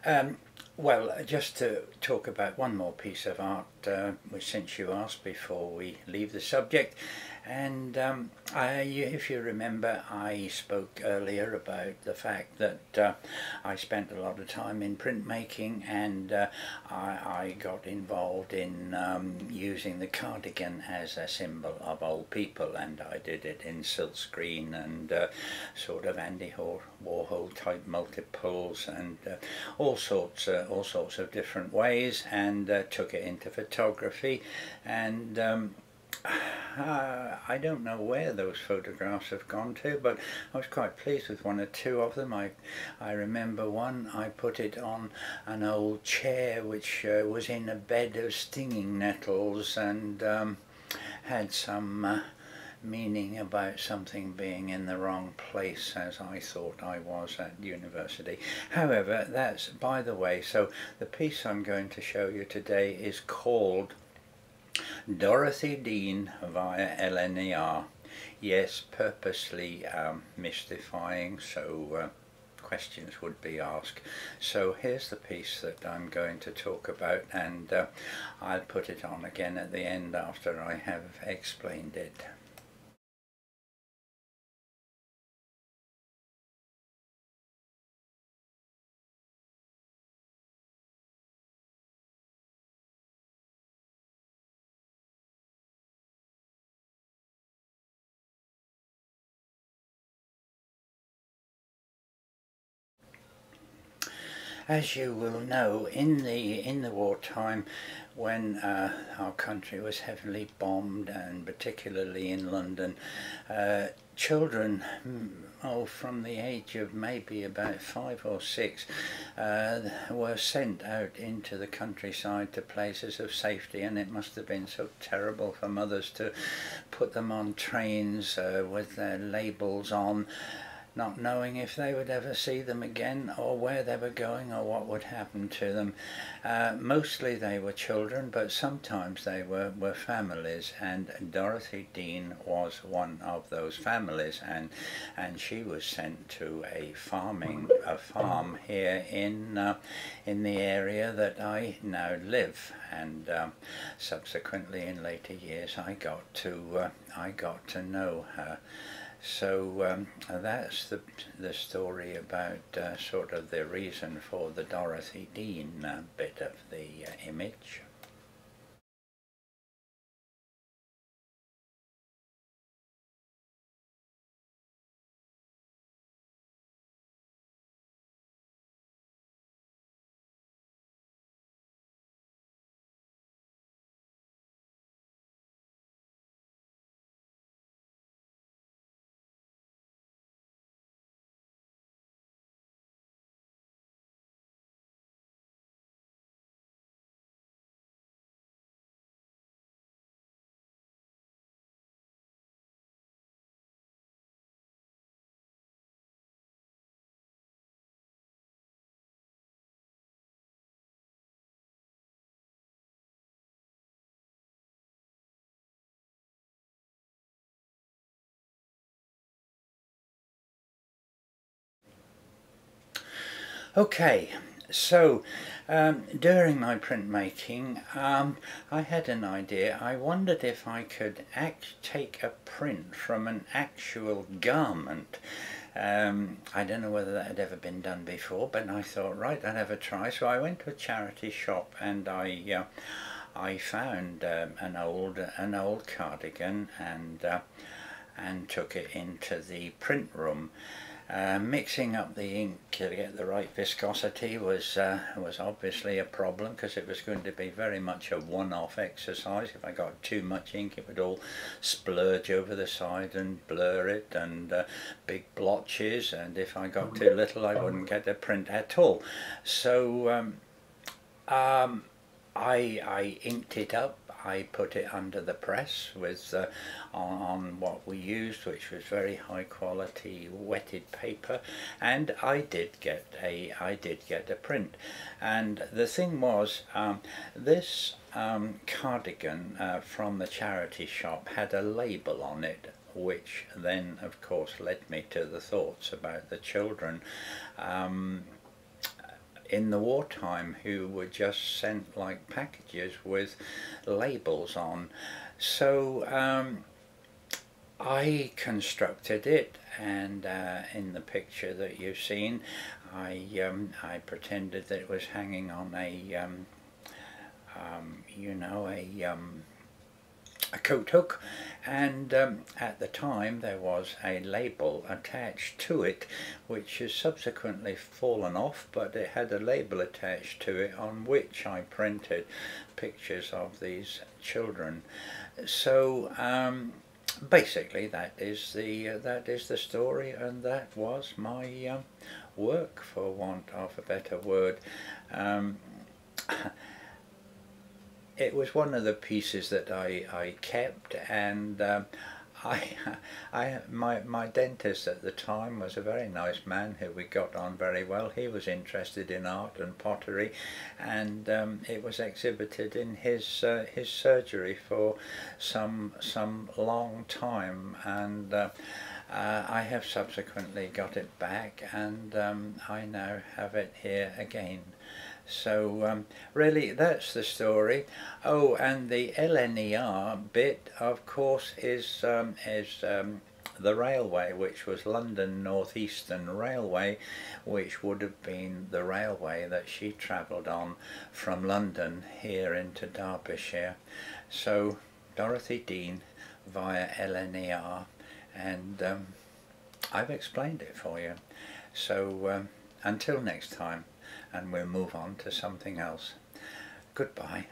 Um, well, just to talk about one more piece of art, which since you asked before we leave the subject, and if you remember, I spoke earlier about the fact that I spent a lot of time in printmaking, and I got involved in using the cardigan as a symbol of old people, and I did it in silkscreen and sort of Andy Warhol type multiples and all sorts of different ways, and took it into photography, and I don't know where those photographs have gone to, but I was quite pleased with one or two of them. I remember one, I put it on an old chair which was in a bed of stinging nettles, and had some meaning about something being in the wrong place, as I thought I was at university. However, that's by the way. So the piece I'm going to show you today is called Dorothy Dean via LNER. Yes, purposely mystifying, so questions would be asked. So here's the piece that I'm going to talk about, and I'll put it on again at the end after I have explained it. As you will know, in the wartime, when our country was heavily bombed, and particularly in London, children, from the age of maybe about 5 or 6, were sent out into the countryside to places of safety, and it must have been so terrible for mothers to put them on trains with their labels on, not knowing if they would ever see them again, or where they were going, or what would happen to them. Mostly they were children, but sometimes they were families, and Dorothy Dean was one of those families, and she was sent to a farm here in the area that I now live, and subsequently in later years I got to know her. So that's the story about sort of the reason for the Dorothy Dean bit of the image. Okay, so during my printmaking, I had an idea. I wondered if I could take a print from an actual garment. I don't know whether that had ever been done before, but I thought, right, I'd have a try. So I went to a charity shop, and I found an old cardigan, and took it into the print room. Mixing up the ink to get the right viscosity was obviously a problem, because it was going to be very much a one-off exercise. If I got too much ink, it would all splurge over the side and blur it, and big blotches, and if I got too little I wouldn't get a print at all. So I inked it up. I put it under the press with on what we used, which was very high quality wetted paper, and I did get a print. And the thing was, this cardigan from the charity shop had a label on it, which then of course led me to the thoughts about the children. in the wartime who were just sent like packages with labels on. So I constructed it, and in the picture that you've seen, I pretended that it was hanging on a you know, a coat hook, and at the time there was a label attached to it which has subsequently fallen off, but it had a label attached to it on which I printed pictures of these children. So basically that is the story, and that was my work, for want of a better word. It was one of the pieces that I kept, and my dentist at the time was a very nice man who we got on very well. He was interested in art and pottery, and it was exhibited in his surgery for some long time, and I have subsequently got it back, and I now have it here again. So really that's the story. Oh, and the LNER bit, of course, is the railway, which was London North Eastern Railway, which would have been the railway that she travelled on from London here into Derbyshire. So Dorothy Dean via LNER, and I've explained it for you. So until next time, and we'll move on to something else. Goodbye.